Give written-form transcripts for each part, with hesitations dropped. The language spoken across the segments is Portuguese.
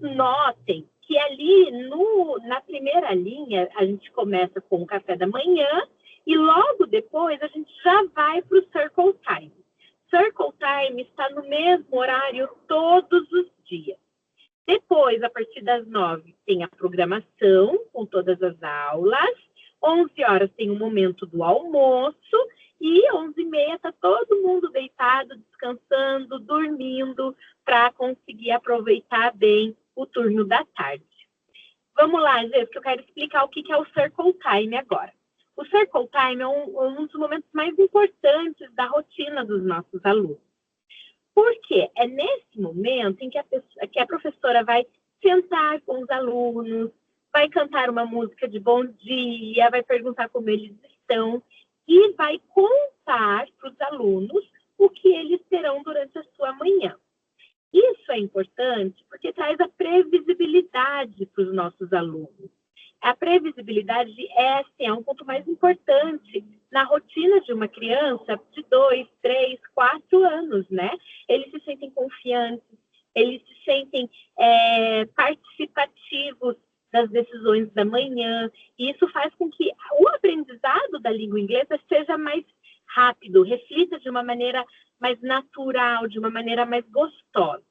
notem que ali na primeira linha, a gente começa com o café da manhã e logo depois a gente já vai para o Circle Time. Circle Time está no mesmo horário todos os dias. Depois, a partir das 9, tem a programação com todas as aulas. 11 horas tem o momento do almoço. E 11h30 está todo mundo deitado, descansando, dormindo, para conseguir aproveitar bem o turno da tarde. Vamos lá, gente, que eu quero explicar o que é o Circle Time agora. O Circle Time é um dos momentos mais importantes da rotina dos nossos alunos. Por quê? É nesse momento em que a professora vai sentar com os alunos, vai cantar uma música de bom dia, vai perguntar como eles estão e vai contar para os alunos o que eles terão durante a sua manhã. Isso é importante porque traz a previsibilidade para os nossos alunos. A previsibilidade é um ponto mais importante na rotina de uma criança de 2, 3, 4 anos, né? Eles se sentem confiantes, eles se sentem participativos das decisões da manhã, e isso faz com que o aprendizado da língua inglesa seja mais rápido, reflita de uma maneira mais natural, de uma maneira mais gostosa.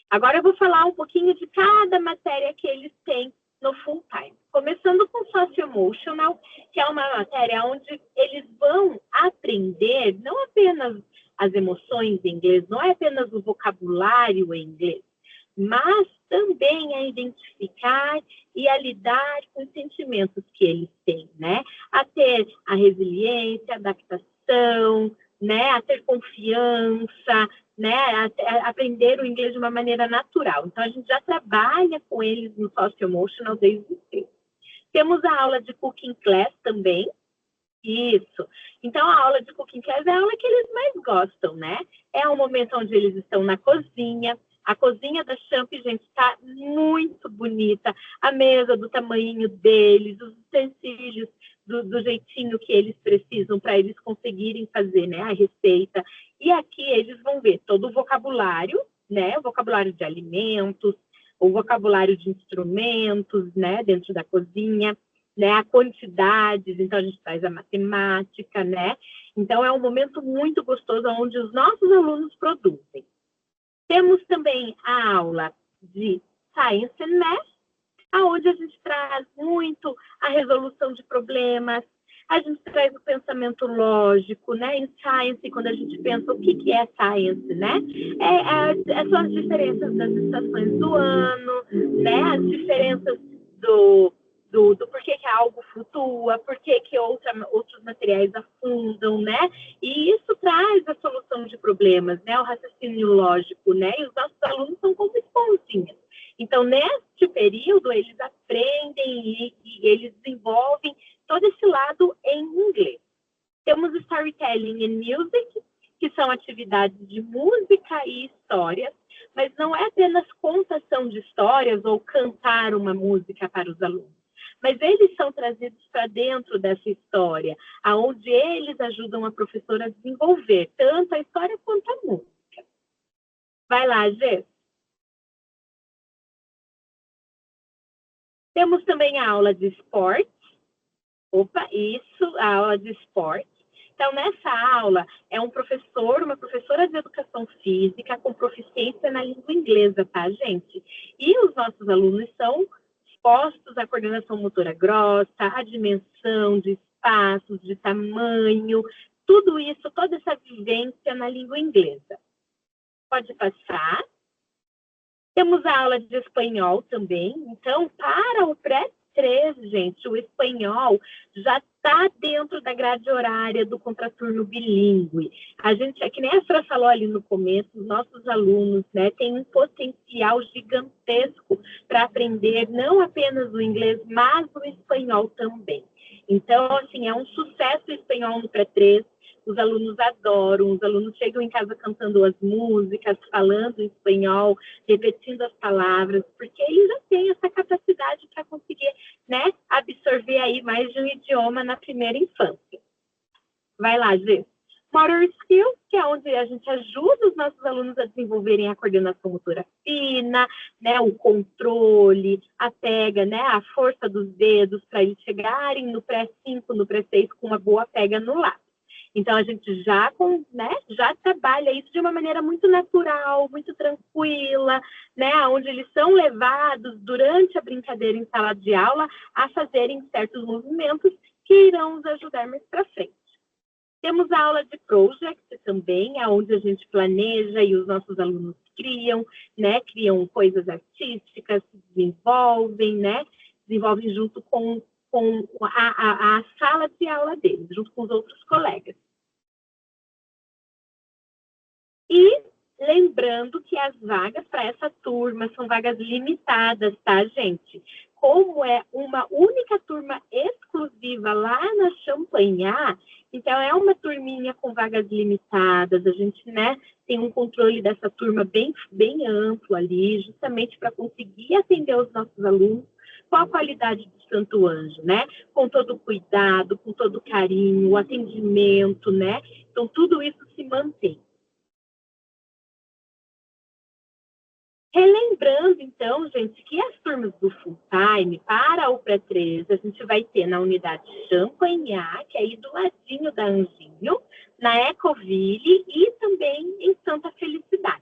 Agora eu vou falar um pouquinho de cada matéria que eles têm no full time. Começando com Socio-Emotional, que é uma matéria onde eles vão aprender não apenas as emoções em inglês, não é apenas o vocabulário em inglês, mas também a identificar e a lidar com os sentimentos que eles têm, né? A ter a resiliência, a adaptação, né? A ter confiança, né? A aprender o inglês de uma maneira natural. Então, a gente já trabalha com eles no Socio-Emotional desde cedo. Temos a aula de Cooking Class também. Isso. Então, a aula de Cooking Class é a aula que eles mais gostam, né? É um momento onde eles estão na cozinha. A cozinha da Champ, gente, está muito bonita. A mesa do tamanho deles, os utensílios do jeitinho que eles precisam para eles conseguirem fazer, né, a receita. E aqui eles vão ver todo o vocabulário, né, o vocabulário de alimentos, o vocabulário de instrumentos, né, dentro da cozinha, né, a quantidades, então a gente traz a matemática, né. Então é um momento muito gostoso onde os nossos alunos produzem. Temos também a aula de Science and Math, onde a gente traz muito a resolução de problemas, a gente traz o pensamento lógico, né? Em Science, quando a gente pensa o que é Science, né? São as diferenças das estações do ano, né? As diferenças do porquê que algo flutua, porquê que outros materiais afundam, né? E isso traz a solução de problemas, né? O raciocínio lógico, né? E os nossos alunos são como esponjinhas. Então, neste período, eles aprendem e eles desenvolvem todo esse lado em inglês. Temos Storytelling and Music, que são atividades de música e histórias, mas não é apenas contação de histórias ou cantar uma música para os alunos. Mas eles são trazidos para dentro dessa história, aonde eles ajudam a professora a desenvolver tanto a história quanto a música. Vai lá, Gê. Temos também a aula de esportes. A aula de esportes. Então, nessa aula, é um professor, uma professora de educação física com proficiência na língua inglesa, tá, gente? E os nossos alunos são expostos à coordenação motora grossa, à dimensão de espaços, de tamanho, tudo isso, toda essa vivência na língua inglesa. Pode passar. Temos a aula de espanhol também. Então, para o pré-3, gente, o espanhol já está dentro da grade horária do contraturno bilíngue. A gente, é que nem a Fran falou ali no começo, os nossos alunos, né, têm um potencial gigantesco para aprender não apenas o inglês, mas o espanhol também. Então, assim, é um sucesso o espanhol no pré-3. Os alunos adoram, os alunos chegam em casa cantando as músicas, falando espanhol, repetindo as palavras, porque eles já têm essa capacidade para conseguir, né, absorver aí mais de um idioma na primeira infância. Vai lá, Gê. Motor Skills, que é onde a gente ajuda os nossos alunos a desenvolverem a coordenação motora fina, né, o controle, a pega, né, a força dos dedos para eles chegarem no pré-5, no pré-6 com uma boa pega no lápis. Então, a gente já trabalha isso de uma maneira muito natural, muito tranquila, né, onde eles são levados durante a brincadeira em sala de aula a fazerem certos movimentos que irão os ajudar mais para frente. Temos a aula de project também, onde a gente planeja e os nossos alunos criam, né? Criam coisas artísticas, se desenvolvem, né? Desenvolvem junto com a sala de aula deles, junto com os outros colegas. E lembrando que as vagas para essa turma são vagas limitadas, tá, gente? Como é uma única turma exclusiva lá na Champagnat, então é uma turminha com vagas limitadas, a gente, né, tem um controle dessa turma bem amplo ali, justamente para conseguir atender os nossos alunos com a qualidade do Santo Anjo, né? Com todo o cuidado, com todo o carinho, o atendimento, né? Então, tudo isso se mantém. Relembrando, então, gente, que as turmas do full time para o pré-3, a gente vai ter na unidade Champagnat, que é aí do ladinho da Anjinho, na Ecoville e também em Santa Felicidade.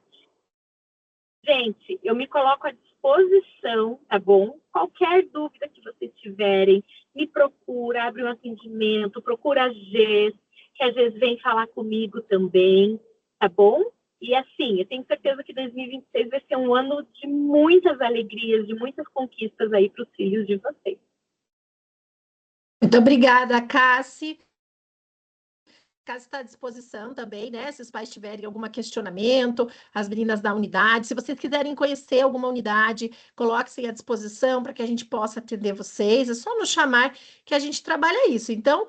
Gente, eu me coloco à disposição, tá bom? Qualquer dúvida que vocês tiverem, me procura, abre um atendimento, procura a Gês, que a Gês vem falar comigo também, tá bom? E assim, eu tenho certeza que 2026 vai ser um ano de muitas alegrias, de muitas conquistas aí para os filhos de vocês. Muito obrigada, Cassi. Casa está à disposição também, né? Se os pais tiverem algum questionamento, as meninas da unidade, se vocês quiserem conhecer alguma unidade, coloque-se à disposição para que a gente possa atender vocês. É só nos chamar que a gente trabalha isso. Então,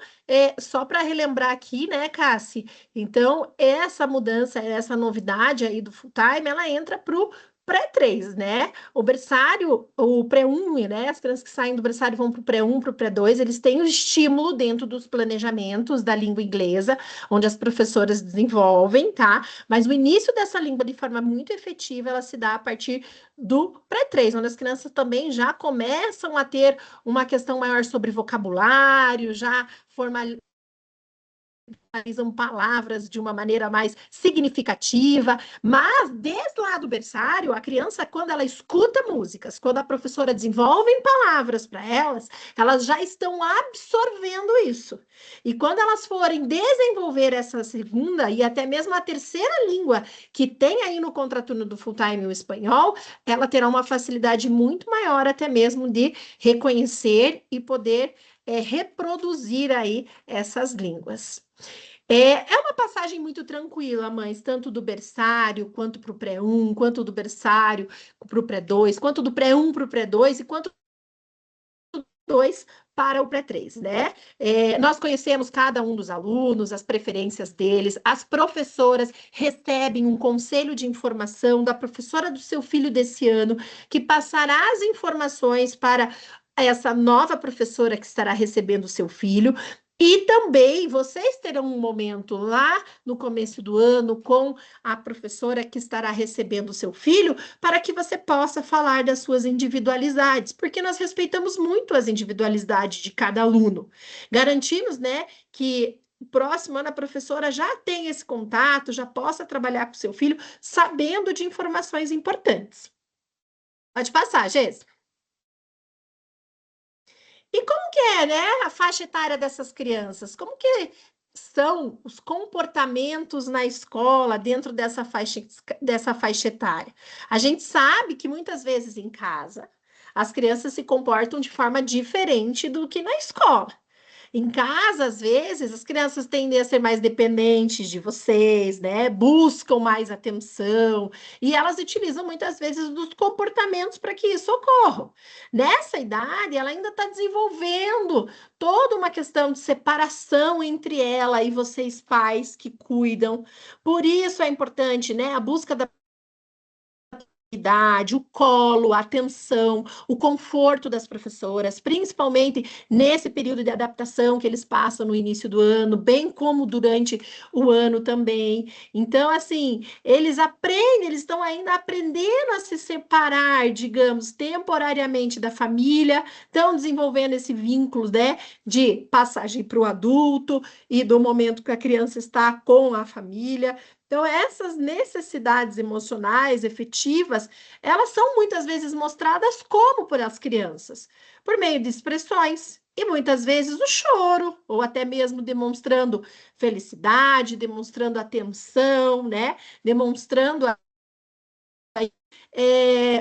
só para relembrar aqui, né, Cassi? Então, essa mudança, essa novidade aí do full time, ela entra para o pré-3, né? O berçário, o pré-1, né? As crianças que saem do berçário vão para o pré-1, para o pré-2, eles têm o estímulo dentro dos planejamentos da língua inglesa, onde as professoras desenvolvem, tá? Mas o início dessa língua de forma muito efetiva, ela se dá a partir do pré-3, onde as crianças também já começam a ter uma questão maior sobre vocabulário, já formalizam palavras de uma maneira mais significativa, mas desde lá do berçário, a criança, quando ela escuta músicas, quando a professora desenvolve palavras para elas, elas já estão absorvendo isso. E quando elas forem desenvolver essa segunda e até mesmo a terceira língua que tem aí no contraturno do full time o espanhol, ela terá uma facilidade muito maior até mesmo de reconhecer e poder reproduzir aí essas línguas. É uma passagem muito tranquila, mães, tanto do berçário, quanto para o pré-1, quanto do berçário para o pré-2, quanto do pré-1 para o pré-2 e quanto do 2 para o pré-3, né? Nós conhecemos cada um dos alunos, as preferências deles, as professoras recebem um conselho de informação da professora do seu filho desse ano, que passará as informações para essa nova professora que estará recebendo o seu filho. E também vocês terão um momento lá no começo do ano com a professora que estará recebendo o seu filho, para que você possa falar das suas individualidades, porque nós respeitamos muito as individualidades de cada aluno. Garantimos, né, que o próximo ano a professora já tenha esse contato, já possa trabalhar com o seu filho, sabendo de informações importantes. Pode passar, Jéssica. E como que é, né, a faixa etária dessas crianças? Como que são os comportamentos na escola dentro dessa faixa etária? A gente sabe que muitas vezes em casa as crianças se comportam de forma diferente do que na escola. Em casa, às vezes, as crianças tendem a ser mais dependentes de vocês, né? Buscam mais atenção e elas utilizam muitas vezes dos comportamentos para que isso ocorra. Nessa idade, ela ainda está desenvolvendo toda uma questão de separação entre ela e vocês, pais que cuidam. Por isso é importante, né? A busca da o colo, a atenção, o conforto das professoras, principalmente nesse período de adaptação que eles passam no início do ano, bem como durante o ano também. Então, assim, eles aprendem, eles estão ainda aprendendo a se separar, digamos, temporariamente da família, estão desenvolvendo esse vínculo, né, de passagem para o adulto e do momento que a criança está com a família. Então, essas necessidades emocionais, efetivas, elas são muitas vezes mostradas como por as crianças, por meio de expressões, e muitas vezes o choro, ou até mesmo demonstrando felicidade, demonstrando atenção, né? Demonstrando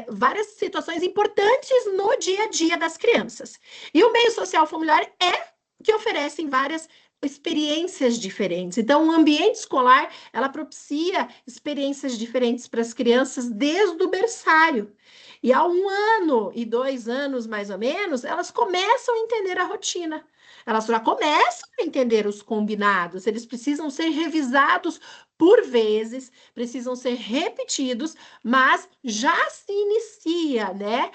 várias situações importantes no dia a dia das crianças. E o meio social familiar é que oferecem várias experiências diferentes. Então, o ambiente escolar, ela propicia experiências diferentes para as crianças desde o berçário. E há 1 ano e 2 anos, mais ou menos, elas começam a entender a rotina. Elas já começam a entender os combinados, eles precisam ser revisados por vezes, precisam ser repetidos, mas já se inicia, né,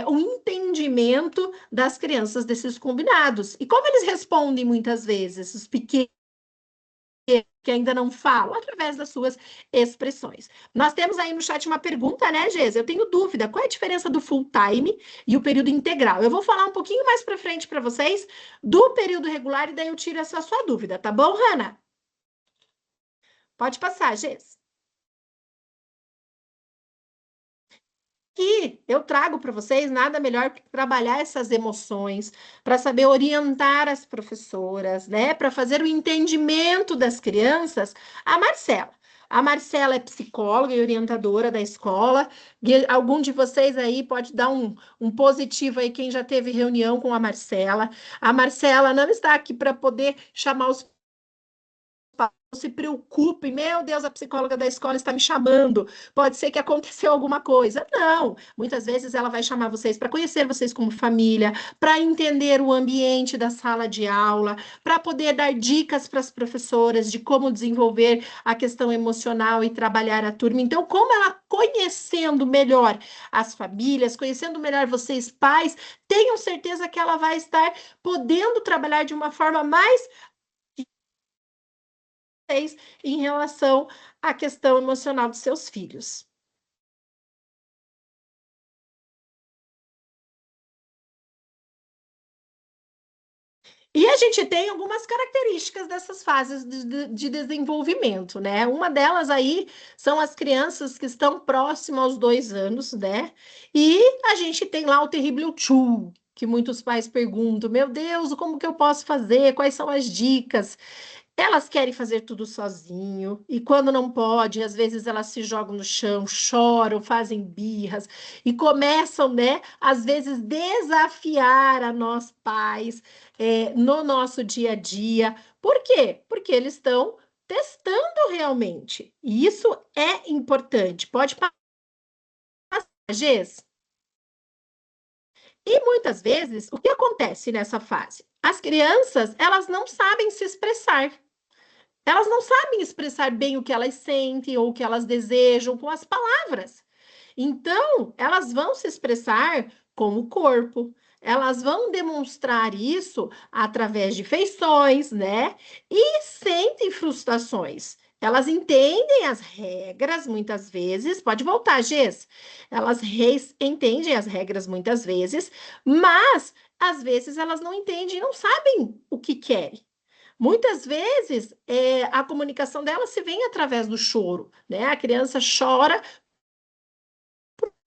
o entendimento das crianças desses combinados. E como eles respondem muitas vezes, os pequenos que ainda não falam, através das suas expressões. Nós temos aí no chat uma pergunta, né, Geisa? Eu tenho dúvida, qual é a diferença do full time e o período integral? Eu vou falar um pouquinho mais para frente para vocês do período regular e daí eu tiro essa sua dúvida, tá bom, Hanna? Pode passar, Geisa. Que eu trago para vocês nada melhor que trabalhar essas emoções, para saber orientar as professoras, né? Para fazer o entendimento das crianças, a Marcela. A Marcela é psicóloga e orientadora da escola. E algum de vocês aí pode dar um positivo aí, quem já teve reunião com a Marcela. A Marcela não está aqui para poder chamar os não se preocupe, meu Deus, a psicóloga da escola está me chamando, pode ser que aconteceu alguma coisa. Não, muitas vezes ela vai chamar vocês para conhecer vocês como família, para entender o ambiente da sala de aula, para poder dar dicas para as professoras de como desenvolver a questão emocional e trabalhar a turma. Então, como ela conhecendo melhor as famílias, conhecendo melhor vocês, pais, tenham certeza que ela vai estar podendo trabalhar de uma forma mais em relação à questão emocional dos seus filhos. E a gente tem algumas características dessas fases de desenvolvimento, né? Uma delas aí são as crianças que estão próximas aos 2 anos, né? E a gente tem lá o terrível two, que muitos pais perguntam: meu Deus, como que eu posso fazer? Quais são as dicas? Elas querem fazer tudo sozinho, e quando não pode, às vezes elas se jogam no chão, choram, fazem birras e começam, né, às vezes desafiar a nós pais no nosso dia a dia. Por quê? Porque eles estão testando realmente. E isso é importante. Pode passar, Gês. E muitas vezes, o que acontece nessa fase? As crianças, elas não sabem se expressar. Elas não sabem expressar bem o que elas sentem ou o que elas desejam com as palavras. Então, elas vão se expressar com o corpo. Elas vão demonstrar isso através de feições, né? E sentem frustrações. Elas entendem as regras muitas vezes. Pode voltar, Gês. Elas entendem as regras muitas vezes, mas às vezes elas não entendem e não sabem o que querem. Muitas vezes, a comunicação dela se vem através do choro, né? A criança chora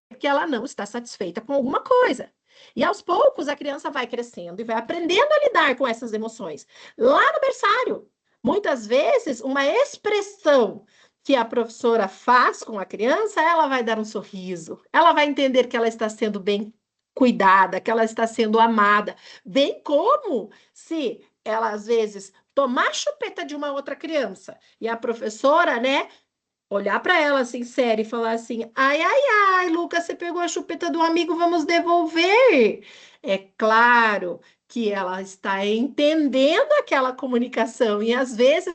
porque ela não está satisfeita com alguma coisa. E aos poucos a criança vai crescendo e vai aprendendo a lidar com essas emoções. Lá no berçário, muitas vezes, uma expressão que a professora faz com a criança, ela vai dar um sorriso, ela vai entender que ela está sendo bem cuidada, que ela está sendo amada, bem como se ela às vezes tomar a chupeta de uma outra criança e a professora, né, olhar para ela assim, séria, e falar assim: ai, ai, ai, Lucas, você pegou a chupeta do amigo, vamos devolver. É claro que ela está entendendo aquela comunicação, e às vezes,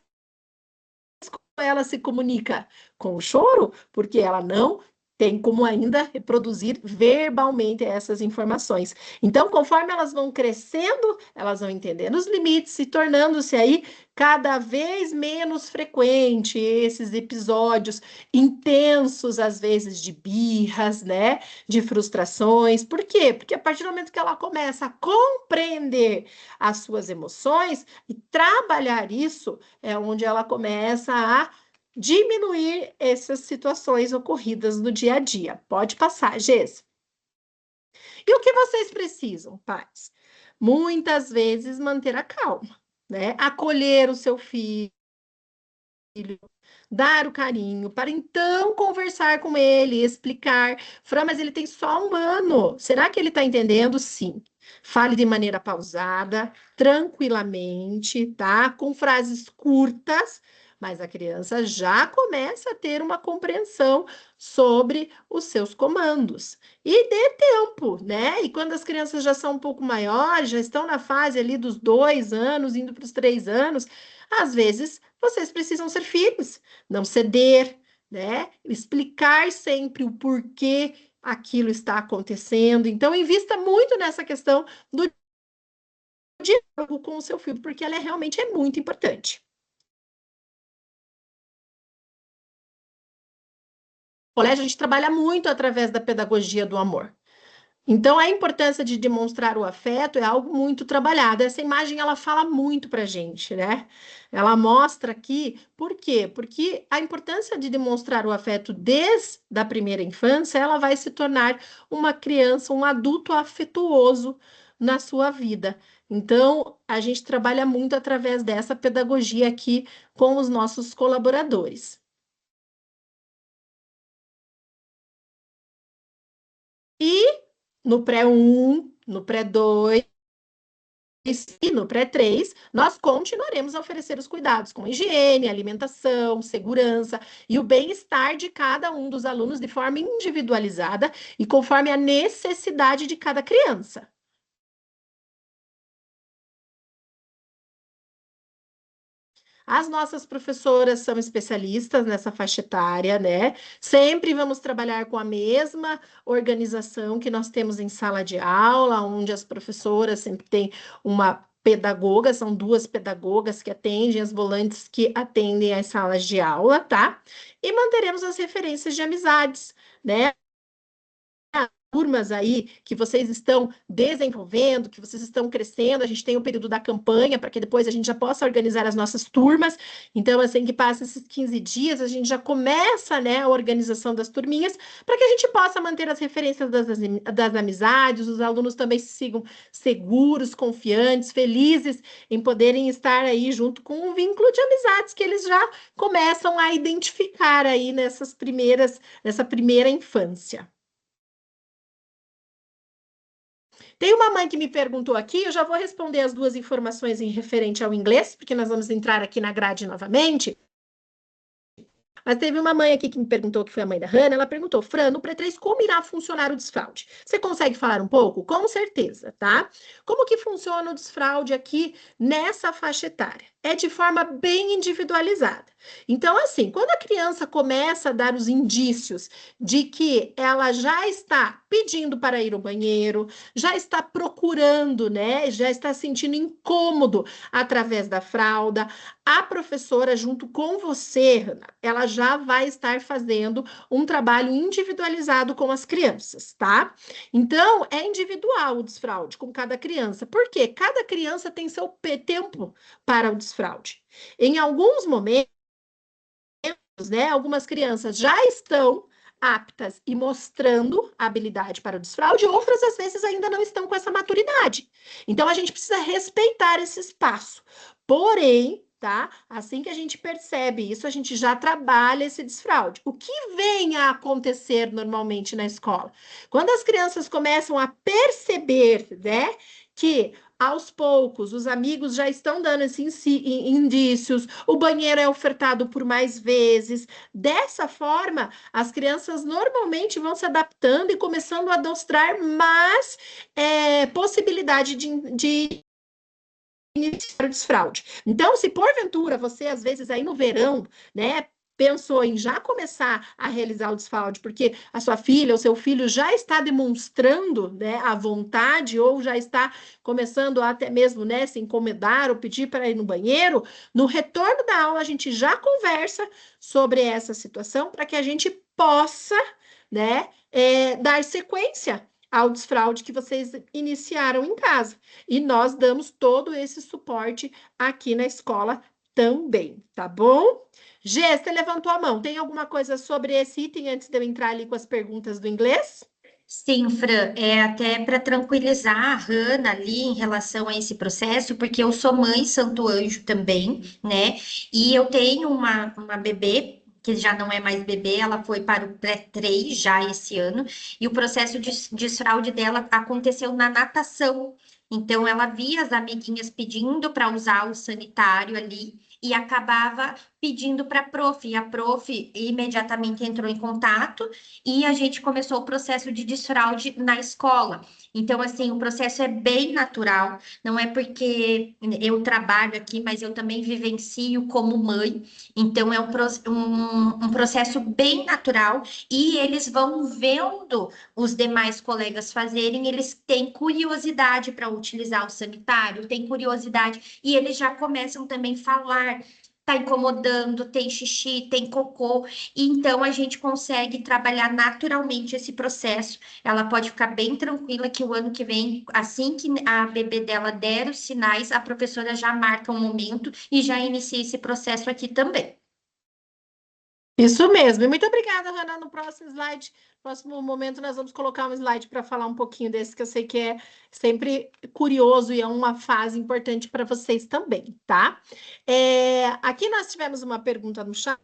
ela se comunica com o choro, porque ela não entende. tem como ainda reproduzir verbalmente essas informações. Então, conforme elas vão crescendo, elas vão entendendo os limites e tornando-se aí cada vez menos frequente esses episódios intensos, às vezes de birras, né, de frustrações. Por quê? Porque a partir do momento que ela começa a compreender as suas emoções e trabalhar isso, é onde ela começa a diminuir essas situações ocorridas no dia a dia. Pode passar, Gês. E o que vocês precisam, pais? Muitas vezes manter a calma, né? Acolher o seu filho, dar o carinho, para então conversar com ele, explicar. Fran, mas ele tem só 1 ano. Será que ele está entendendo? Sim. Fale de maneira pausada, tranquilamente, tá? Com frases curtas, mas a criança já começa a ter uma compreensão sobre os seus comandos. E dê tempo, né? E quando as crianças já são um pouco maiores, já estão na fase ali dos 2 anos, indo para os 3 anos, às vezes vocês precisam ser firmes, não ceder, né? Explicar sempre o porquê aquilo está acontecendo. Então, invista muito nessa questão do diálogo com o seu filho, porque ela realmente é muito importante. No colégio, a gente trabalha muito através da pedagogia do amor. Então, a importância de demonstrar o afeto é algo muito trabalhado. Essa imagem, ela fala muito para a gente, né? Ela mostra aqui, por quê? Porque a importância de demonstrar o afeto desde a primeira infância, ela vai se tornar uma criança, um adulto afetuoso na sua vida. Então, a gente trabalha muito através dessa pedagogia aqui com os nossos colaboradores. E no pré-1, no pré-2, e no pré-3, nós continuaremos a oferecer os cuidados com higiene, alimentação, segurança e o bem-estar de cada um dos alunos de forma individualizada e conforme a necessidade de cada criança. As nossas professoras são especialistas nessa faixa etária, né? Sempre vamos trabalhar com a mesma organização que nós temos em sala de aula, onde as professoras sempre têm uma pedagoga, são 2 pedagogas que atendem, as volantes que atendem as salas de aula, tá? E manteremos as referências de amizades, né? Turmas aí que vocês estão desenvolvendo, que vocês estão crescendo, a gente tem o período da campanha para que depois a gente já possa organizar as nossas turmas. Então, assim que passa esses 15 dias, a gente já começa, né, a organização das turminhas para que a gente possa manter as referências das amizades, os alunos também se sigam seguros, confiantes, felizes em poderem estar aí junto com um vínculo de amizades que eles já começam a identificar aí nessa primeira infância. Tem uma mãe que me perguntou aqui, eu já vou responder as 2 informações em referente ao inglês, porque nós vamos entrar aqui na grade novamente. Mas teve uma mãe aqui que me perguntou, que foi a mãe da Hannah, ela perguntou, Fran, no pré-3, como irá funcionar o desfraude? Você consegue falar um pouco? Com certeza, tá? Como que funciona o desfraude aqui nessa faixa etária? É de forma bem individualizada. Então, assim, quando a criança começa a dar os indícios de que ela já está pedindo para ir ao banheiro, já está procurando, né? Já está sentindo incômodo através da fralda, a professora, junto com você, ela já vai estar fazendo um trabalho individualizado com as crianças, tá? Então, é individual o desfraude com cada criança, porque cada criança tem seu tempo para o desfraude. Em alguns momentos, né, algumas crianças já estão aptas e mostrando a habilidade para o desfraude, outras às vezes ainda não estão com essa maturidade. Então a gente precisa respeitar esse espaço. Porém, tá? Assim que a gente percebe isso, a gente já trabalha esse desfraude. O que vem a acontecer normalmente na escola? Quando as crianças começam a perceber, né, que aos poucos os amigos já estão dando esses indícios, o banheiro é ofertado por mais vezes. Dessa forma, as crianças normalmente vão se adaptando e começando a mostrar mais possibilidade de iniciar o desfraude. Então, se porventura você, às vezes, aí no verão, né, pensou em já começar a realizar o desfraude, porque a sua filha, o seu filho já está demonstrando, né, a vontade, ou já está começando a até mesmo, né, se incomodar ou pedir para ir no banheiro, no retorno da aula a gente já conversa sobre essa situação para que a gente possa, né, dar sequência ao desfraude que vocês iniciaram em casa. E nós damos todo esse suporte aqui na escola também, tá bom? Gê, você levantou a mão. Tem alguma coisa sobre esse item antes de eu entrar ali com as perguntas do inglês? Sim, Fran, é até para tranquilizar a Hannah ali em relação a esse processo, porque eu sou mãe Santo Anjo também, né? E eu tenho uma bebê, que já não é mais bebê, ela foi para o pré-3 já esse ano, e o processo de desfraude dela aconteceu na natação. Então, ela via as amiguinhas pedindo para usar o sanitário ali. E acabava pedindo para a prof, e a prof imediatamente entrou em contato e a gente começou o processo de desfraude na escola. Então, assim, o processo é bem natural, não é porque eu trabalho aqui, mas eu também vivencio como mãe, então é um processo bem natural e eles vão vendo os demais colegas fazerem, eles têm curiosidade para utilizar o sanitário, têm curiosidade e eles já começam também a falar. Tá incomodando, tem xixi, tem cocô, e então a gente consegue trabalhar naturalmente esse processo. Ela pode ficar bem tranquila que o ano que vem, assim que a bebê dela der os sinais, a professora já marca um momento e já inicia esse processo aqui também. Isso mesmo. E muito obrigada, Hannah. No próximo slide, próximo momento, nós vamos colocar um slide para falar um pouquinho desse, que eu sei que é sempre curioso e é uma fase importante para vocês também, tá? Aqui nós tivemos uma pergunta no chat.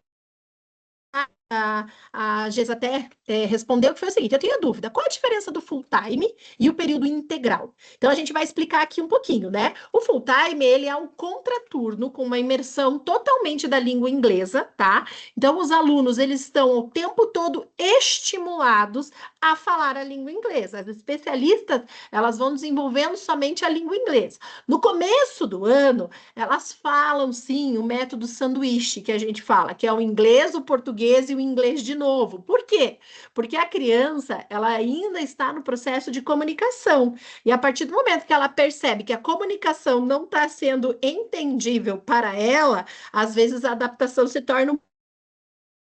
A Geisa até respondeu que foi o seguinte: eu tenho dúvida, qual a diferença do full time e o período integral? Então a gente vai explicar aqui um pouquinho, né? O full time, ele é um contraturno com uma imersão totalmente da língua inglesa, tá? Então os alunos, eles estão o tempo todo estimulados a falar a língua inglesa. As especialistas, elas vão desenvolvendo somente a língua inglesa. No começo do ano, elas falam sim o método sanduíche que a gente fala, que é o inglês, o português e o inglês de novo. Por quê? Porque a criança, ela ainda está no processo de comunicação. E a partir do momento que ela percebe que a comunicação não está sendo entendível para ela, às vezes a adaptação se torna um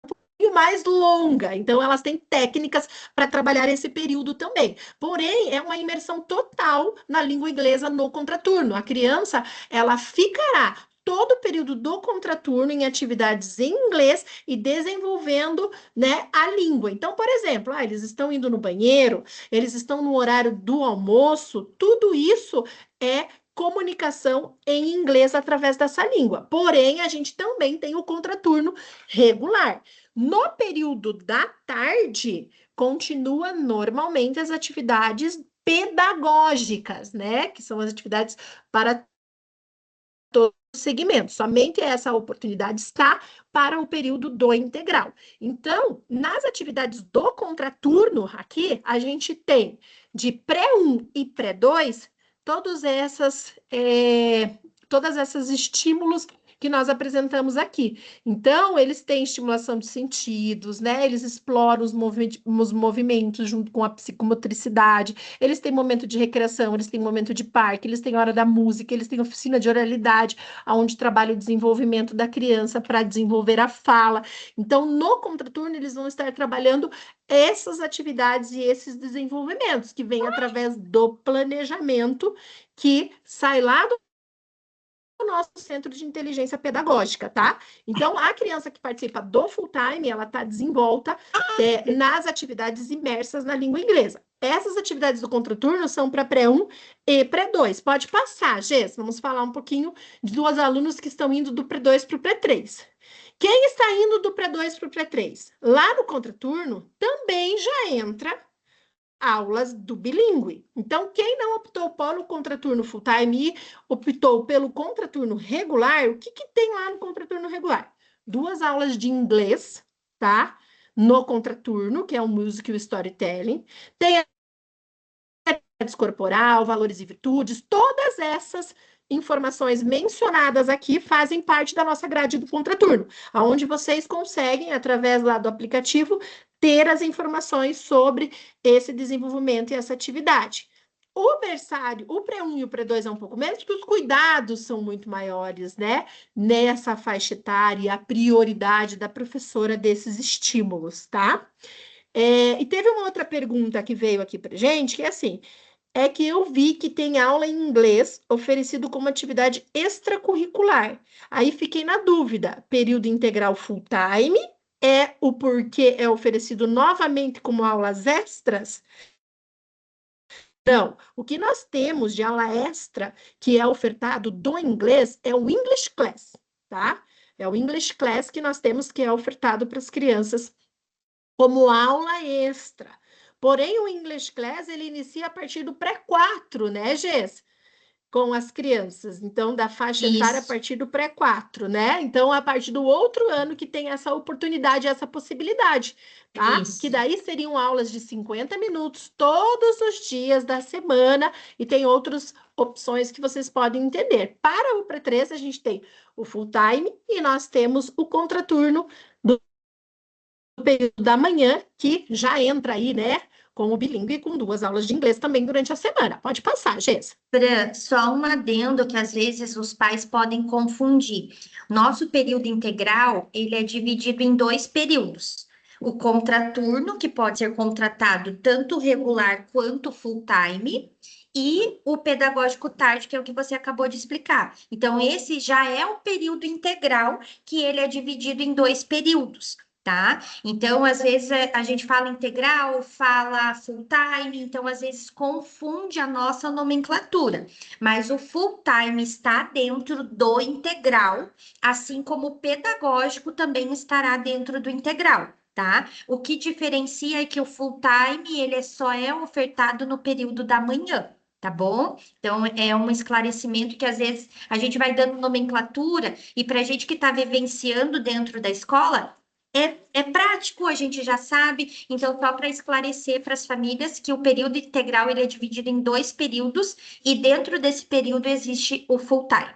pouquinho mais longa. Então, elas têm técnicas para trabalhar esse período também. Porém, é uma imersão total na língua inglesa no contraturno. A criança, ela ficará todo o período do contraturno em atividades em inglês e desenvolvendo, né, a língua. Então, por exemplo, eles estão indo no banheiro, eles estão no horário do almoço, tudo isso é comunicação em inglês através dessa língua. Porém, a gente também tem o contraturno regular. No período da tarde, continua normalmente as atividades pedagógicas, né? Que são as atividades para todos os segmentos. Somente essa oportunidade está para o período do integral. Então, nas atividades do contraturno, aqui, a gente tem de pré-1 e pré-2, todas essas estímulos que nós apresentamos aqui. Então, eles têm estimulação de sentidos, né? Eles exploram os movimentos junto com a psicomotricidade, eles têm momento de recreação, eles têm momento de parque, eles têm hora da música, eles têm oficina de oralidade, onde trabalha o desenvolvimento da criança para desenvolver a fala. Então, no contraturno, eles vão estar trabalhando essas atividades e esses desenvolvimentos que vêm através do planejamento que sai lá do nosso centro de inteligência pedagógica, tá? Então, a criança que participa do full time, ela está desenvolta nas atividades imersas na língua inglesa. Essas atividades do contraturno são para pré-1 e pré-2. Pode passar, Gês, vamos falar um pouquinho de duas alunos que estão indo do pré-2 para o pré-3. Quem está indo do pré-2 para o pré-3? Lá no contraturno, também já entra aulas do bilíngue. Então, quem não optou pelo contraturno full time e optou pelo contraturno regular, o que tem lá no contraturno regular? 2 aulas de inglês, tá? No contraturno, que é o Music e o Storytelling. Tem a corporal, valores e virtudes, todas essas informações mencionadas aqui fazem parte da nossa grade do contraturno, onde vocês conseguem, através lá do aplicativo, ter as informações sobre esse desenvolvimento e essa atividade. O berçário, o pré-1 e o pré-2 é um pouco menos, porque os cuidados são muito maiores, né? Nessa faixa etária, a prioridade da professora desses estímulos, tá? E teve uma outra pergunta que veio aqui pra gente, que é assim, é que eu vi que tem aula em inglês oferecido como atividade extracurricular. Aí fiquei na dúvida, período integral full time é o porquê é oferecido novamente como aulas extras? Não, o que nós temos de aula extra que é ofertado do inglês é o English Class, tá? É o English Class que nós temos que é ofertado para as crianças como aula extra. Porém, o English Class, ele inicia a partir do pré-4, né, Gês? Com as crianças. Então, da faixa etária a Isso, partir do pré-4, né? Então, a partir do outro ano que tem essa oportunidade, essa possibilidade, tá? Que isso. daí seriam aulas de 50 minutos todos os dias da semana e tem outras opções que vocês podem entender. Para o pré-3, a gente tem o full time e nós temos o contraturno do período da manhã, que já entra aí, né, com o bilíngue, com 2 aulas de inglês também durante a semana. Pode passar, Gessa. Fran, só um adendo que às vezes os pais podem confundir. Nosso período integral, ele é dividido em 2 períodos. O contraturno, que pode ser contratado tanto regular quanto full time, e o pedagógico tarde, que é o que você acabou de explicar. Então, esse já é o período integral, que ele é dividido em 2 períodos. Tá? Então, às vezes a gente fala integral, fala full time, então às vezes confunde a nossa nomenclatura. Mas o full time está dentro do integral, assim como o pedagógico também estará dentro do integral, tá? O que diferencia é que o full time ele só é ofertado no período da manhã. Tá bom? Então, é um esclarecimento que às vezes a gente vai dando nomenclatura, e para a gente que está vivenciando dentro da escola, é prático, a gente já sabe. Então, só para esclarecer para as famílias que o período integral ele é dividido em 2 períodos e dentro desse período existe o full time.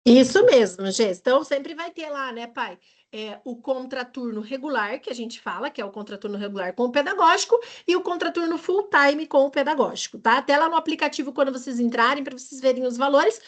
Isso mesmo, Gess. Então, sempre vai ter lá, né, pai? O contraturno regular, que a gente fala, que é o contraturno regular com o pedagógico, e o contraturno full time com o pedagógico, tá? Até lá no aplicativo, quando vocês entrarem, para vocês verem os valores,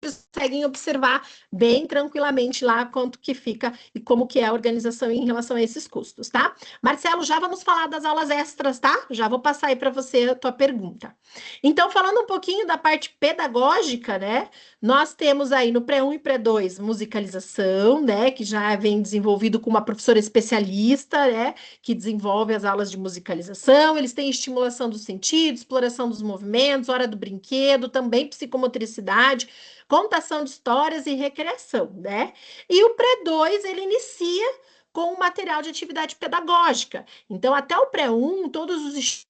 conseguem observar bem tranquilamente lá quanto que fica e como que é a organização em relação a esses custos, tá? Marcelo, já vamos falar das aulas extras, tá? Já vou passar aí para você a tua pergunta. Então, falando um pouquinho da parte pedagógica, né? Nós temos aí no pré-1 e pré-2 musicalização, né? Que já vem desenvolvido com uma professora especialista, né? Que desenvolve as aulas de musicalização. Eles têm estimulação dos sentidos, exploração dos movimentos, hora do brinquedo, também psicomotricidade, contação de histórias e recreação, né? E o pré-2, ele inicia com o material de atividade pedagógica. Então, até o pré-1, todos os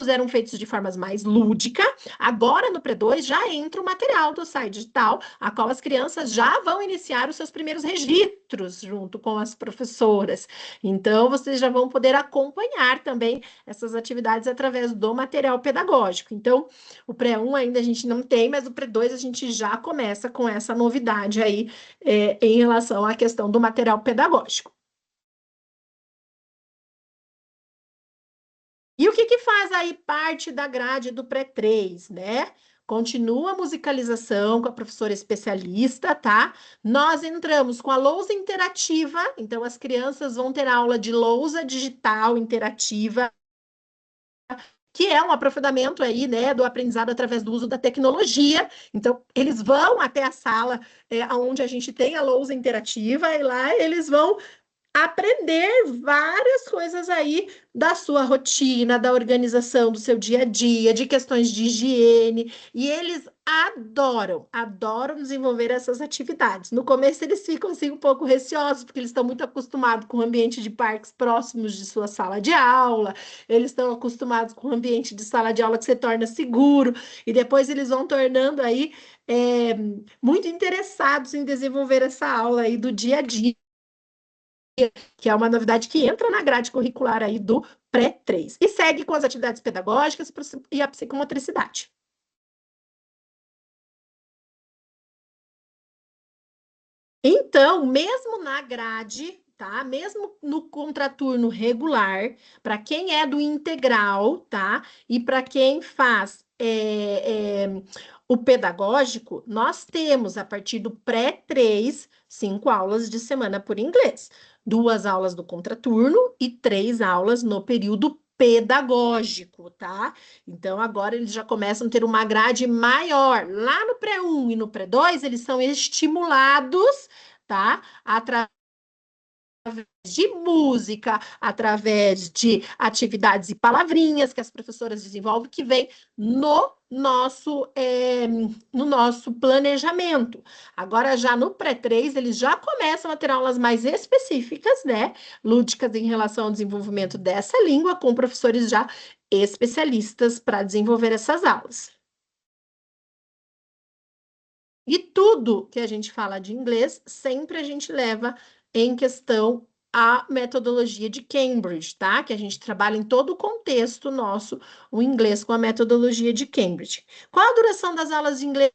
eram feitos de formas mais lúdica. Agora, no pré-2, já entra o material do SAI Digital, a qual as crianças já vão iniciar os seus primeiros registros junto com as professoras. Então, vocês já vão poder acompanhar também essas atividades através do material pedagógico. Então, o pré-1 ainda a gente não tem, mas o pré-2 a gente já começa com essa novidade aí em relação à questão do material pedagógico. E o que faz aí parte da grade do pré-3, né? Continua a musicalização com a professora especialista, tá? Nós entramos com a lousa interativa, então as crianças vão ter aula de lousa digital interativa, que é um aprofundamento aí, né, do aprendizado através do uso da tecnologia. Então, eles vão até a sala onde a gente tem a lousa interativa, e lá eles vão aprender várias coisas aí da sua rotina, da organização do seu dia a dia, de questões de higiene, e eles adoram desenvolver essas atividades. No começo eles ficam assim um pouco receosos, porque eles estão muito acostumados com o ambiente de parques próximos de sua sala de aula, eles estão acostumados com o ambiente de sala de aula que se torna seguro, e depois eles vão tornando aí muito interessados em desenvolver essa aula aí do dia a dia, que é uma novidade que entra na grade curricular aí do pré-3. E segue com as atividades pedagógicas e a psicomotricidade. Então, mesmo na grade, tá? Mesmo no contraturno regular, para quem é do integral, tá? E para quem faz o pedagógico, nós temos, a partir do pré-3, 5 aulas de semana por inglês. 2 aulas do contraturno e 3 aulas no período pedagógico, tá? Então, agora eles já começam a ter uma grade maior. Lá no pré-1 e no pré-2, eles são estimulados, tá? Através de música, através de atividades e palavrinhas que as professoras desenvolvem, que vem no nosso planejamento. Agora, já no pré-3, eles já começam a ter aulas mais específicas, né? Lúdicas em relação ao desenvolvimento dessa língua, com professores já especialistas para desenvolver essas aulas. E tudo que a gente fala de inglês, sempre a gente leva em questão a metodologia de Cambridge, tá? Que a gente trabalha em todo o contexto nosso, o inglês com a metodologia de Cambridge. Qual a duração das aulas de inglês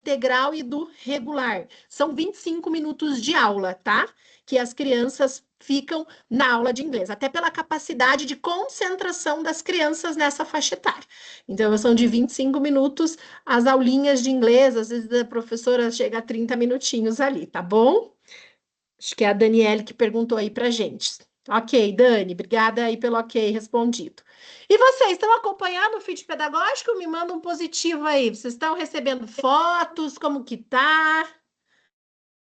integral e do regular? São 25 minutos de aula, tá? Que as crianças ficam na aula de inglês, até pela capacidade de concentração das crianças nessa faixa etária. Então, são de 25 minutos as aulinhas de inglês, às vezes a professora chega a 30 minutinhos ali, tá bom? Acho que é a Daniele que perguntou aí pra gente. Ok, Dani, obrigada aí pelo ok respondido. E vocês estão acompanhando o feed pedagógico? Me manda um positivo aí. Vocês estão recebendo fotos? Como que tá?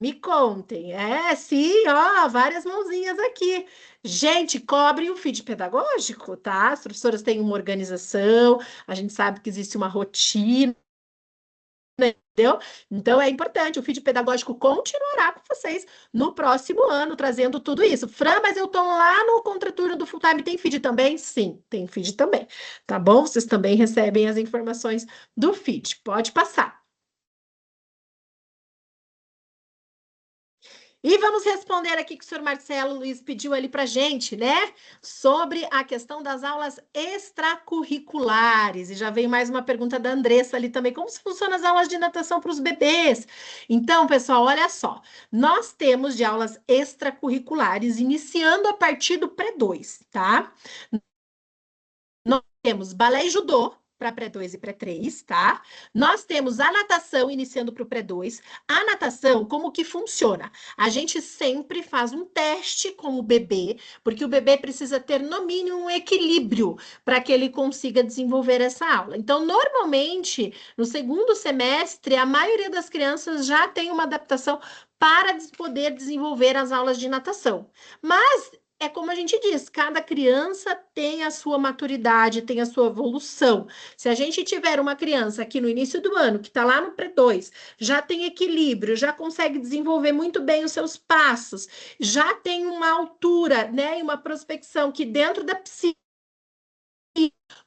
Me contem. É, sim, ó, várias mãozinhas aqui. Gente, cobrem o feed pedagógico, tá? As professoras têm uma organização, a gente sabe que existe uma rotina, entendeu? Então é importante, o feed pedagógico continuará com vocês no próximo ano, trazendo tudo isso. Fran, mas eu tô lá no contraturno do full time, tem feed também? Sim, tem feed também, tá bom? Vocês também recebem as informações do feed. Pode passar. E vamos responder aqui que o senhor Marcelo Luiz pediu ali para gente, né? Sobre a questão das aulas extracurriculares. E já veio mais uma pergunta da Andressa ali também. Como se funcionam as aulas de natação para os bebês? Então, pessoal, olha só. Nós temos de aulas extracurriculares iniciando a partir do pré-2, tá? Nós temos balé e judô para pré-2 e pré-3, tá? Nós temos a natação iniciando para o pré-2. A natação, como que funciona? A gente sempre faz um teste com o bebê, porque o bebê precisa ter, no mínimo, um equilíbrio para que ele consiga desenvolver essa aula. Então, normalmente, no segundo semestre, a maioria das crianças já tem uma adaptação para poder desenvolver as aulas de natação. Mas é como a gente diz, cada criança tem a sua maturidade, tem a sua evolução. Se a gente tiver uma criança aqui no início do ano, que está lá no pré-2, já tem equilíbrio, já consegue desenvolver muito bem os seus passos, já tem uma altura, né, e uma prospecção que dentro da psique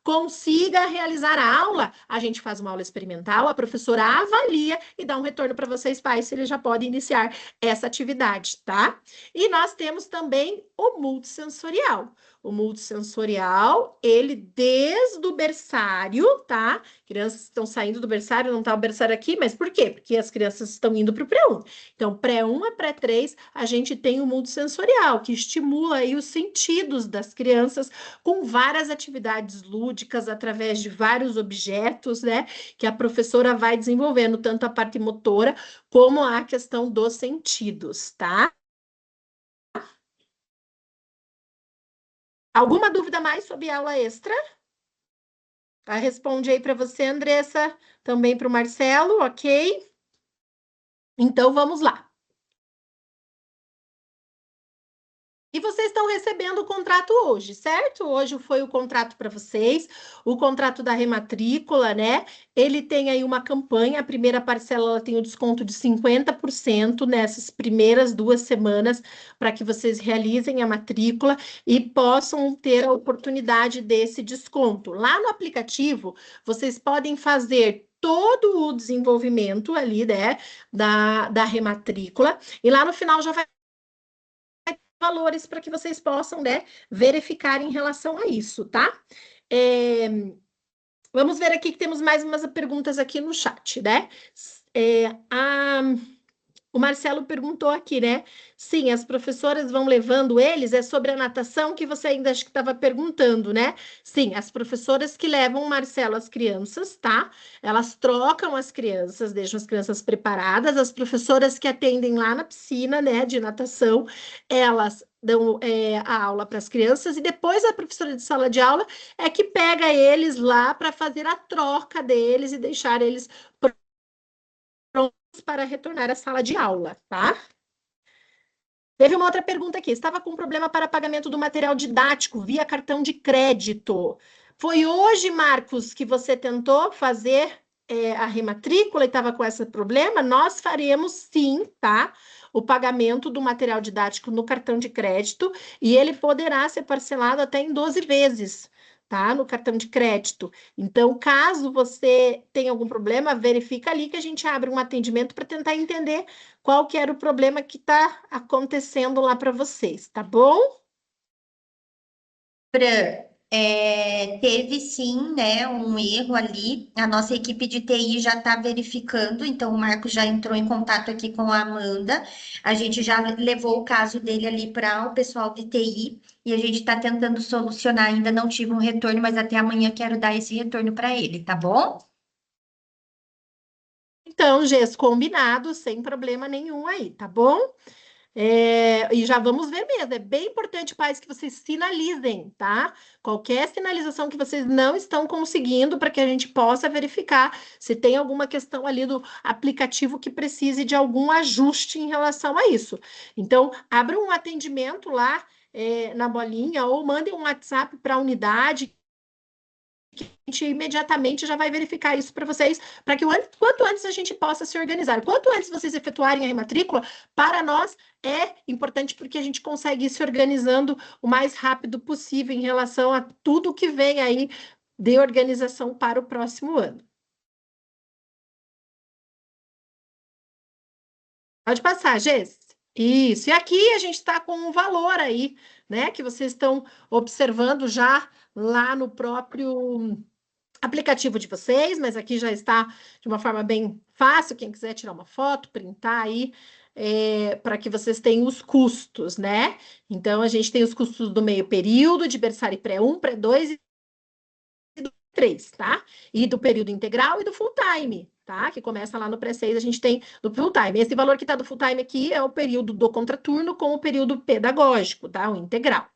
consiga realizar a aula, a gente faz uma aula experimental, a professora avalia e dá um retorno para vocês, pais, se eles já podem iniciar essa atividade, tá? E nós temos também o multissensorial. O multissensorial, ele desde o berçário, tá? Crianças estão saindo do berçário, não tá o berçário aqui, mas por quê? Porque as crianças estão indo para o pré-1. Então, pré-1 a pré-3, a gente tem o multissensorial, que estimula aí os sentidos das crianças com várias atividades lúdicas, através de vários objetos, né? Que a professora vai desenvolvendo, tanto a parte motora, como a questão dos sentidos, tá? Alguma dúvida mais sobre aula extra? Tá, responde aí para você, Andressa, também para o Marcelo, ok? Então, vamos lá. E vocês estão recebendo o contrato hoje, certo? Hoje foi o contrato para vocês, o contrato da rematrícula, né? Ele tem aí uma campanha, a primeira parcela ela tem o desconto de 50% nessas primeiras 2 semanas, para que vocês realizem a matrícula e possam ter a oportunidade desse desconto. Lá no aplicativo, vocês podem fazer todo o desenvolvimento ali, né, da rematrícula, e lá no final já vai valores para que vocês possam, né, verificar em relação a isso, tá? Vamos ver aqui que temos mais umas perguntas aqui no chat, né? O Marcelo perguntou aqui, né? Sim, as professoras vão levando eles, é sobre a natação que você ainda acho que estava perguntando, né? Sim, as professoras que levam o Marcelo as crianças, tá? Elas trocam as crianças, deixam as crianças preparadas, as professoras que atendem lá na piscina, né, de natação, elas dão a aula para as crianças e depois a professora de sala de aula é que pega eles lá para fazer a troca deles e deixar eles para retornar à sala de aula, tá? Teve uma outra pergunta aqui. Estava com problema para pagamento do material didático via cartão de crédito. Foi hoje, Marcos, que você tentou fazer a rematrícula e estava com esse problema? Nós faremos sim, tá? O pagamento do material didático no cartão de crédito e ele poderá ser parcelado até em 12 vezes, tá? No cartão de crédito. Então, caso você tenha algum problema, verifica ali que a gente abre um atendimento para tentar entender qual que era o problema que está acontecendo lá para vocês, tá bom? Fran, teve sim, né, um erro ali. A nossa equipe de TI já está verificando, então o Marco já entrou em contato aqui com a Amanda. A gente já levou o caso dele ali para o pessoal de TI e a gente está tentando solucionar. Ainda não tive um retorno, mas até amanhã quero dar esse retorno para ele, tá bom? Então, Gês, combinado, sem problema nenhum aí, tá bom? E já vamos ver mesmo. É bem importante, pais, que vocês sinalizem, tá? Qualquer sinalização que vocês não estão conseguindo para que a gente possa verificar se tem alguma questão ali do aplicativo que precise de algum ajuste em relação a isso. Então, abra um atendimento lá, na bolinha ou mandem um WhatsApp para a unidade que a gente imediatamente já vai verificar isso para vocês, para que quanto antes a gente possa se organizar. Quanto antes vocês efetuarem a rematrícula, para nós é importante porque a gente consegue ir se organizando o mais rápido possível em relação a tudo que vem aí de organização para o próximo ano. Pode passar, Gês. Isso. E aqui a gente está com um valor aí, né? Que vocês estão observando já lá no próprio aplicativo de vocês, mas aqui já está de uma forma bem fácil. Quem quiser tirar uma foto, printar aí, para que vocês tenham os custos, né? Então, a gente tem os custos do meio período, de berçário pré-1, pré-2 e 3, tá? E do período integral e do full time, tá? Que começa lá no pré-6, a gente tem do full time. Esse valor que está do full time aqui é o período do contraturno com o período pedagógico, tá? O integral.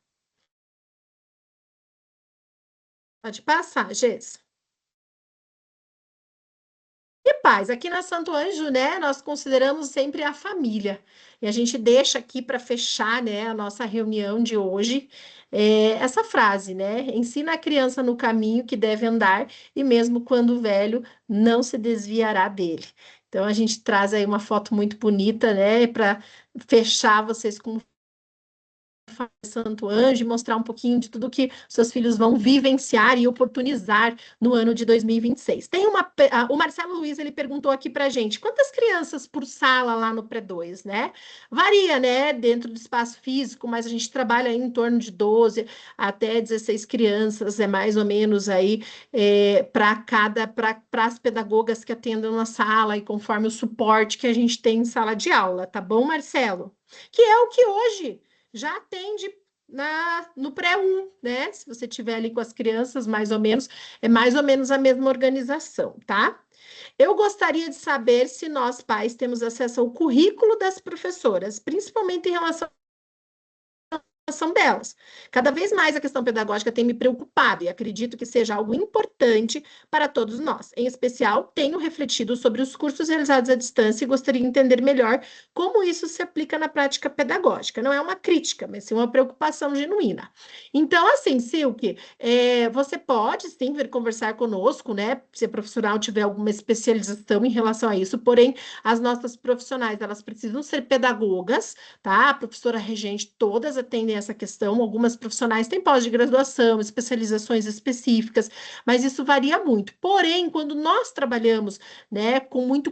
Pode passar, Gess. E paz, aqui na Santo Anjo, né, nós consideramos sempre a família. E a gente deixa aqui para fechar, né, a nossa reunião de hoje, essa frase, né? Ensina a criança no caminho que deve andar e mesmo quando velho, não se desviará dele. Então a gente traz aí uma foto muito bonita, né, para fechar vocês com Santo Anjo e mostrar um pouquinho de tudo que seus filhos vão vivenciar e oportunizar no ano de 2026. O Marcelo Luiz, ele perguntou aqui para a gente, quantas crianças por sala lá no Pré-2, né? Varia, né, dentro do espaço físico, mas a gente trabalha em torno de 12 até 16 crianças, é mais ou menos aí para as pedagogas que atendam na sala e conforme o suporte que a gente tem em sala de aula, tá bom, Marcelo? Que é o que hoje já atende no pré-1, né? Se você tiver ali com as crianças, mais ou menos, é mais ou menos a mesma organização, tá? Eu gostaria de saber se nós, pais, temos acesso ao currículo das professoras, principalmente em relação são delas. Cada vez mais a questão pedagógica tem me preocupado e acredito que seja algo importante para todos nós. Em especial, tenho refletido sobre os cursos realizados à distância e gostaria de entender melhor como isso se aplica na prática pedagógica. Não é uma crítica, mas sim uma preocupação genuína. Então, assim, Silke, você pode sim vir conversar conosco, né? Se a profissional tiver alguma especialização em relação a isso, porém, as nossas profissionais, elas precisam ser pedagogas, tá? A professora regente, todas atendem essa questão. Algumas profissionais têm pós-graduação, especializações específicas, mas isso varia muito. Porém, quando nós trabalhamos, né, com muito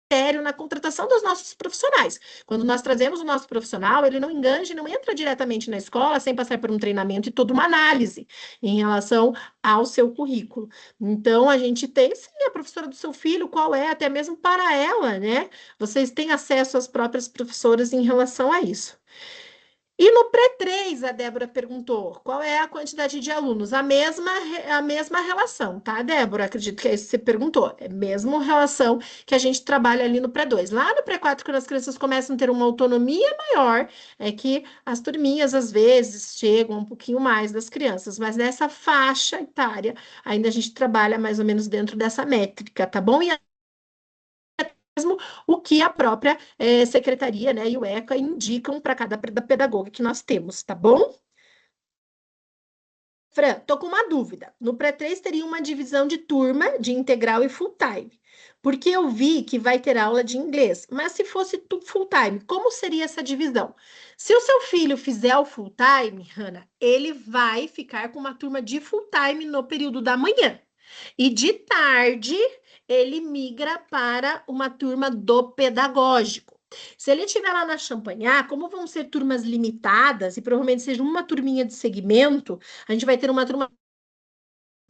critério na contratação dos nossos profissionais. Quando nós trazemos o nosso profissional, ele não enganja e não entra diretamente na escola sem passar por um treinamento e toda uma análise em relação ao seu currículo. Então, a gente tem, sim, a professora do seu filho, qual é, até mesmo para ela, né? Vocês têm acesso às próprias professoras em relação a isso. E no pré-3, a Débora perguntou, qual é a quantidade de alunos? A mesma relação, tá, Débora? Acredito que é isso que você perguntou. É a mesma relação que a gente trabalha ali no pré-2. Lá no pré-4, quando as crianças começam a ter uma autonomia maior, é que as turminhas, às vezes, chegam um pouquinho mais das crianças, mas nessa faixa etária, ainda a gente trabalha mais ou menos dentro dessa métrica, tá bom? E mesmo o que a própria secretaria, né, e o ECA indicam para cada pedagoga que nós temos, tá bom? Fran, tô com uma dúvida. No pré-3 teria uma divisão de turma de integral e full time, porque eu vi que vai ter aula de inglês, mas se fosse full time, como seria essa divisão? Se o seu filho fizer o full time, Hanna, ele vai ficar com uma turma de full time no período da manhã. E de tarde, ele migra para uma turma do pedagógico. Se ele estiver lá na Champagnat, como vão ser turmas limitadas, e provavelmente seja uma turminha de segmento, a gente vai ter uma turma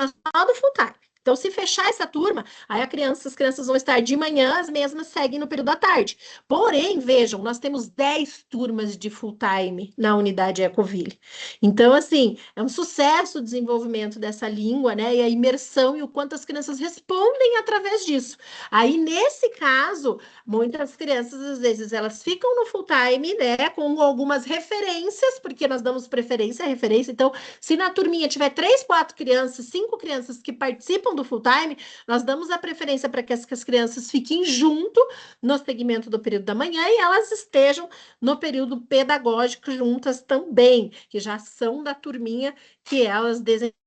só do full time. Então, se fechar essa turma, aí as crianças vão estar de manhã, as mesmas seguem no período da tarde. Porém, vejam, nós temos 10 turmas de full time na unidade Ecoville. Então, assim, é um sucesso o desenvolvimento dessa língua, né? E a imersão e o quanto as crianças respondem através disso. Aí, nesse caso, muitas crianças, às vezes, elas ficam no full time, né? Com algumas referências, porque nós damos preferência à referência. Então, se na turminha tiver 3, 4 crianças, 5 crianças que participam do full time, nós damos a preferência para que as crianças fiquem junto no segmento do período da manhã e elas estejam no período pedagógico juntas também, que já são da turminha que elas desenvolvem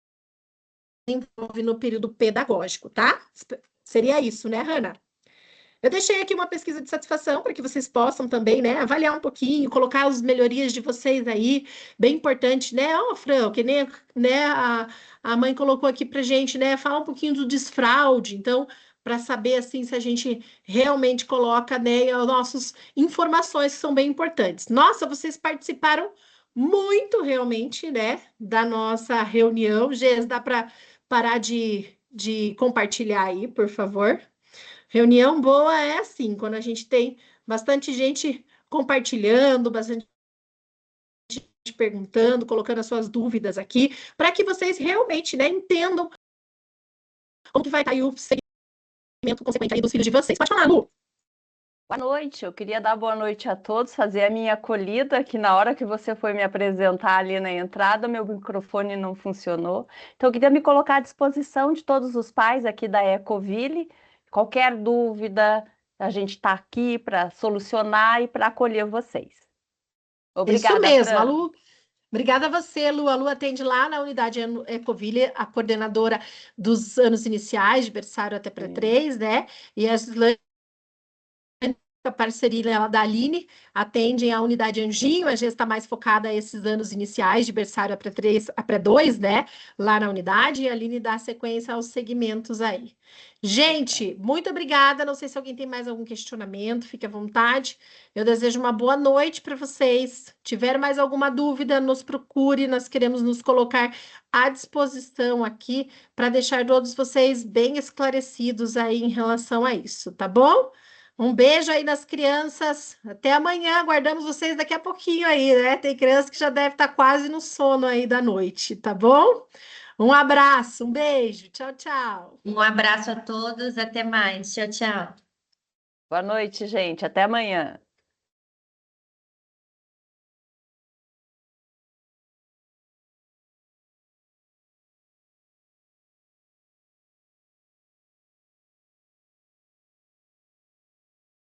no período pedagógico, tá? Seria isso, né, Hanna? Eu deixei aqui uma pesquisa de satisfação para que vocês possam também, né, avaliar um pouquinho, colocar as melhorias de vocês aí, bem importante, né? Ó, Fran, que nem, né, a mãe colocou aqui para gente, né, falar um pouquinho do desfraude, então, para saber, assim, se a gente realmente coloca, né, as nossas informações que são bem importantes. Nossa, vocês participaram muito, realmente, né, da nossa reunião. Gês, dá para parar de compartilhar aí, por favor? Reunião boa é assim, quando a gente tem bastante gente compartilhando, bastante gente perguntando, colocando as suas dúvidas aqui, para que vocês realmente, né, entendam como que vai estar aí o segmento consequente aí dos filhos de vocês. Pode falar, Lu. Boa noite, eu queria dar boa noite a todos, fazer a minha acolhida, que na hora que você foi me apresentar ali na entrada, meu microfone não funcionou. Então, eu queria me colocar à disposição de todos os pais aqui da Ecoville. Qualquer dúvida, a gente está aqui para solucionar e para acolher vocês. Obrigada, Isso mesmo, Fran. a Lu. Obrigada a você, Lu. A Lu atende lá na unidade Ecoville, a coordenadora dos anos iniciais, de berçário até pré-3, né? E a parceria ela da Aline, atendem a unidade Anjinho, a gente está mais focada a esses anos iniciais, de berçário a pré-3, a pré-2, né? Lá na unidade, e a Aline dá sequência aos segmentos aí. Gente, muito obrigada. Não sei se alguém tem mais algum questionamento, fique à vontade. Eu desejo uma boa noite para vocês. Tiver mais alguma dúvida, nos procure, nós queremos nos colocar à disposição aqui para deixar todos vocês bem esclarecidos aí em relação a isso, tá bom? Um beijo aí nas crianças. Até amanhã. Aguardamos vocês daqui a pouquinho aí, né? Tem criança que já deve estar quase no sono aí da noite, tá bom? Um abraço, um beijo. Tchau, tchau. Um abraço a todos, até mais. Tchau, tchau. Boa noite, gente. Até amanhã.